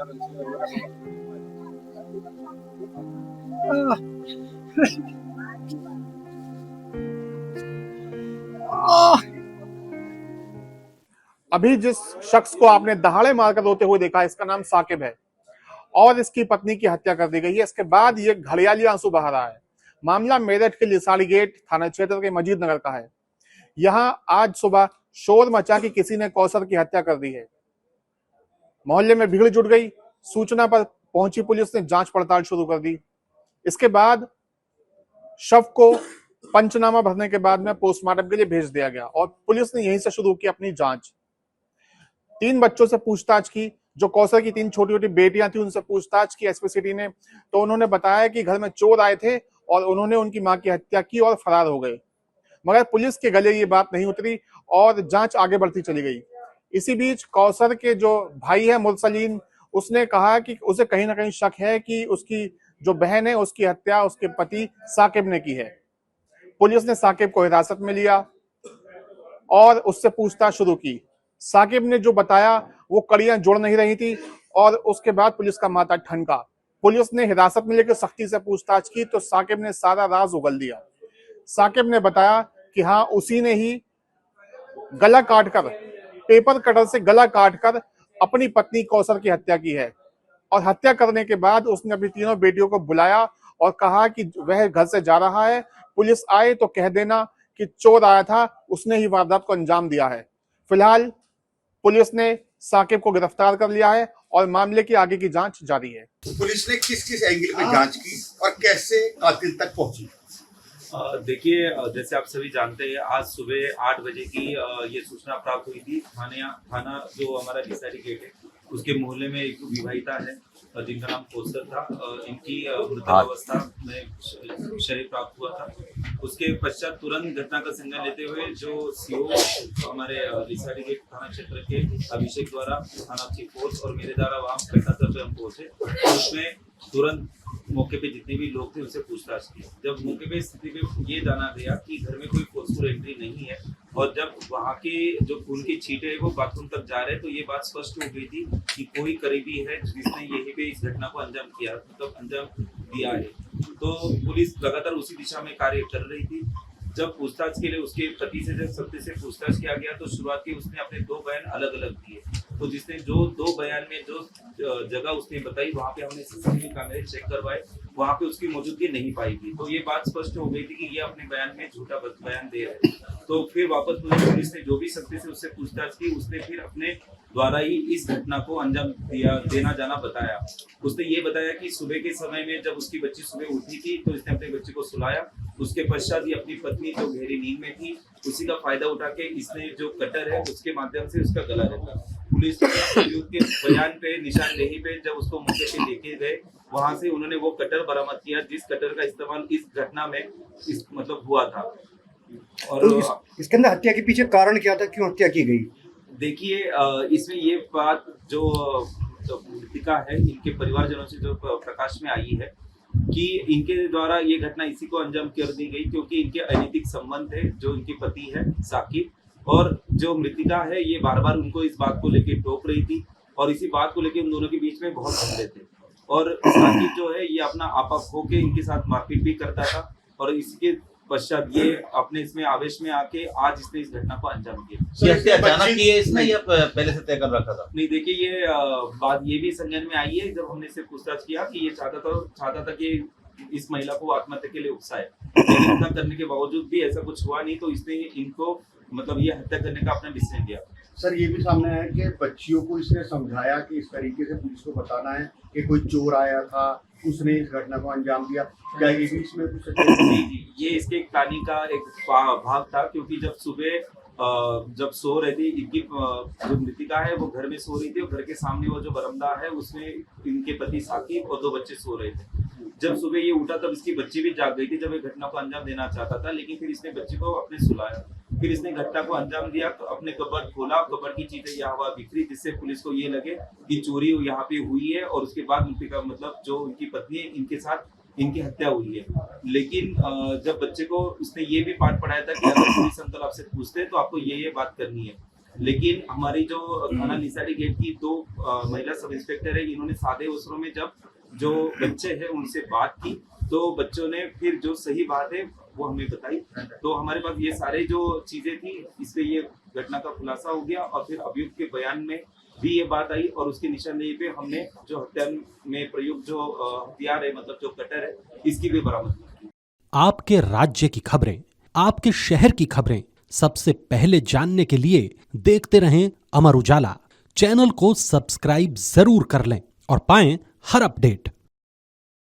आह, आह। अभी जिस शख्स को आपने दहाड़े मारकर रोते हुए देखा, इसका नाम साकिब है और इसकी पत्नी की हत्या कर दी गई है। इसके बाद ये घड़ियाली आंसू बहा रहा है। मामला मेरठ के लिसाड़ी गेट थाना क्षेत्र के मजीद नगर का है। यहां आज सुबह शोर मचा कि किसी ने कौसर की हत्या कर दी है। मोहल्ले में भीड़ जुट गई। सूचना पर पहुंची पुलिस ने जांच पड़ताल शुरू कर दी। इसके बाद शव को पंचनामा भरने के बाद में पोस्टमार्टम के लिए भेज दिया गया और पुलिस ने यहीं से शुरू की अपनी जांच। 3 बच्चों से पूछताछ की। जो कौसर की 3 छोटी छोटी बेटियां थी उनसे पूछताछ की एसपी सिटी ने, तो उन्होंने बताया कि घर में चोर आए थे और उन्होंने उनकी मां की हत्या की और फरार हो गए। मगर पुलिस के गले ये बात नहीं उतरी और जांच आगे बढ़ती चली गई। इसी बीच कौसर के जो भाई है मुरसलीन, उसने कहा कि उसे कहीं ना कहीं शक है कि उसकी जो बहन है उसकी हत्या उसके पति साकिब ने की है। पुलिस ने साकिब को हिरासत में लिया और उससे पूछताछ शुरू की। साकिब ने जो बताया वो कड़ियां जुड़ नहीं रही थी और उसके बाद पुलिस का माथा ठनका। पुलिस ने हिरासत में लेकर सख्ती से पूछताछ की तो साकिब ने सारा राज उगल दिया। साकिब ने बताया कि हाँ, उसी ने ही गला काटकर, पेपर कटर से गला काटकर अपनी पत्नी कौसर की हत्या की है और हत्या करने के बाद उसने अपनी तीनों बेटियों को बुलाया और कहा कि वह घर से जा रहा है, पुलिस आए तो कह देना कि चोर आया था, उसने ही वारदात को अंजाम दिया है। फिलहाल पुलिस ने साकिब को गिरफ्तार कर लिया है और मामले की आगे की जांच जारी है। पुलिस ने किस किस एंगल पे जांच की और कैसे कातिल तक पहुंची? देखिए, जैसे आप सभी जानते हैं, आज सुबह 8 बजे की ये सूचना प्राप्त हुई थी। थाना जो हमारा लिसाड़ी गेट है उसके मोहल्ले में एक विवाहिता है जिनका नाम कौसर था। इनकी मृतावस्था में शरीर प्राप्त हुआ था। उसके पश्चात तुरंत घटना का संज्ञान लेते हुए जो सीओ हमारे लिसाड़ी गेट थाना क्षेत्र के अभिषेक द्वारा, थाना चीफ फोर्स और मेरे द्वारा वहाँ घटनास्थल पे हम पहुंचे और उसमें तुरंत मौके पे जितने भी लोग थे उनसे पूछताछ की। जब मौके पे स्थिति में ये जाना गया कि घर में कोई फोर्सफुल एंट्री नहीं है और जब वहाँ के जो खून की छींटे है वो बाथरूम तक जा रहे, तो ये बात स्पष्ट हो गई थी कि कोई करीबी है जिसने यहीं पे इस घटना को अंजाम किया, मतलब अंजाम दिया है। तो पुलिस लगातार उसी दिशा में कार्य कर रही थी। जब पूछताछ के लिए उसके पति से जब सत्य से पूछताछ किया गया तो शुरुआत की उसने अपने 2 बयान अलग अलग दिए। तो जिसने जो 2 बयान में जो जगह उसने बताई वहां पे हमने सीसीटीवी कैमरे चेक करवाए, वहां पे उसकी मौजूदगी नहीं पाई गई। तो ये बात स्पष्ट हो गई थी कि ये अपने बयान में झूठा बयान दे रहे हैं। तो फिर वापस पुलिस ने जो भी सत्य से उससे पूछताछ की, उसने फिर अपने द्वारा ही इस घटना को अंजाम देना जाना बताया। उसने ये बताया कि सुबह के समय में जब उसकी बच्ची सुबह उठी थी तो इसने अपने बच्चे को सुलाया। उसके पश्चात ही अपनी पत्नी जो गहरी नींद में थी उसी का फायदा उठा के इसने जो कटर है उसके माध्यम से उसका गला रेता। पुलिस के बयान पे निशानदेही पे जब उसको मौके पे लेके गए, वहां से उन्होंने वो कटर बरामद किया जिस कटर का इस्तेमाल इस घटना में मतलब हुआ था। और तो इसके अंदर हत्या के पीछे कारण क्या था, क्यों हत्या की गई? देखिए, इसमें ये बात जो मृतिका है इनके परिवारजनों से जो प्रकाश में आई है कि इनके द्वारा ये घटना इसी को अंजाम कर दी गई क्योंकि इनके अनैतिक संबंध है। जो इनके पति है साकिब और जो मृतिका है, ये बार बार उनको इस बात को लेके टोक रही थी और इसी बात को लेके उन दोनों के बीच में बहुत झगड़े थे। और साकिब जो है ये अपना आपा खो के इनके साथ मारपीट भी करता था और इसके पश्चात ये अपने इसमें आवेश में आके आज इसने इस घटना को अंजाम दिया। ये अचानक की है इसने या पहले से तय कर रखा था? नहीं, देखिए, ये बात ये भी संज्ञान में आई है जब हमने इससे पूछताछ किया कि ये चाहता था कि इस महिला को आत्महत्या के लिए उकसाए, लेकिन इतना करने के बावजूद भी ऐसा कुछ हुआ नहीं, तो इसने इनको मतलब ये हत्या करने का अपना डिसीजन लिया। सर, ये भी सामने आया कि बच्चियों को इसने समझाया कि इस तरीके से पुलिस को बताना है कि कोई चोर आया था, उसने इस घटना को अंजाम दिया। क्या ये भी इसमें कुछ? जी, ये इसके एक प्लानिंग का एक भाग था क्योंकि जब सुबह जब सो रही थी इनकी जो मृतिका है वो घर में सो रही थी और घर के सामने वो जो बरामदा है उसमें इनके पति साकिब और 2 बच्चे सो रहे थे। जब सुबह ये उठा तब इसकी बच्ची भी जाग गई थी जब ये घटना को अंजाम देना चाहता था, लेकिन फिर इसने बच्ची को अपने सुलाया। फिर इसने घटना को अंजाम दिया तो अपने कबर्ड खोला, कबर्ड की चीजें यहाँ वहाँ बिखरी जिससे पुलिस को ये लगे कि चोरी यहाँ पे हुई है और उसके बाद उनकी मतलब जो उनकी पत्नी है इनके साथ इनकी हत्या हुई है। लेकिन जब बच्चे को उसने ये भी पाठ पढ़ाया था कि अगर पुलिस अंकल आपसे पूछते हैं तो आपको ये बात करनी है। लेकिन हमारी जो थाना लिसाड़ी गेट की 2 महिला सब इंस्पेक्टर है, इन्होंने सादे अवसरों में जब जो बच्चे हैं उनसे बात की तो बच्चों ने फिर जो सही बात है वो हमें बताई। तो हमारे पास ये सारे जो चीजें थी इससे ये घटना का खुलासा हो गया और फिर अभियुक्त के बयान में भी ये बात आई और उसके निशानदेही पे हमने जो हत्या में प्रयुक्त जो हथियार है, मतलब जो कटर है, इसकी भी बरामदगी की। आपके राज्य की खबरें, आपके शहर की खबरें सबसे पहले जानने के लिए देखते रहें अमर उजाला। चैनल को सब्सक्राइब जरूर कर लें और पाएं हर अपडेट।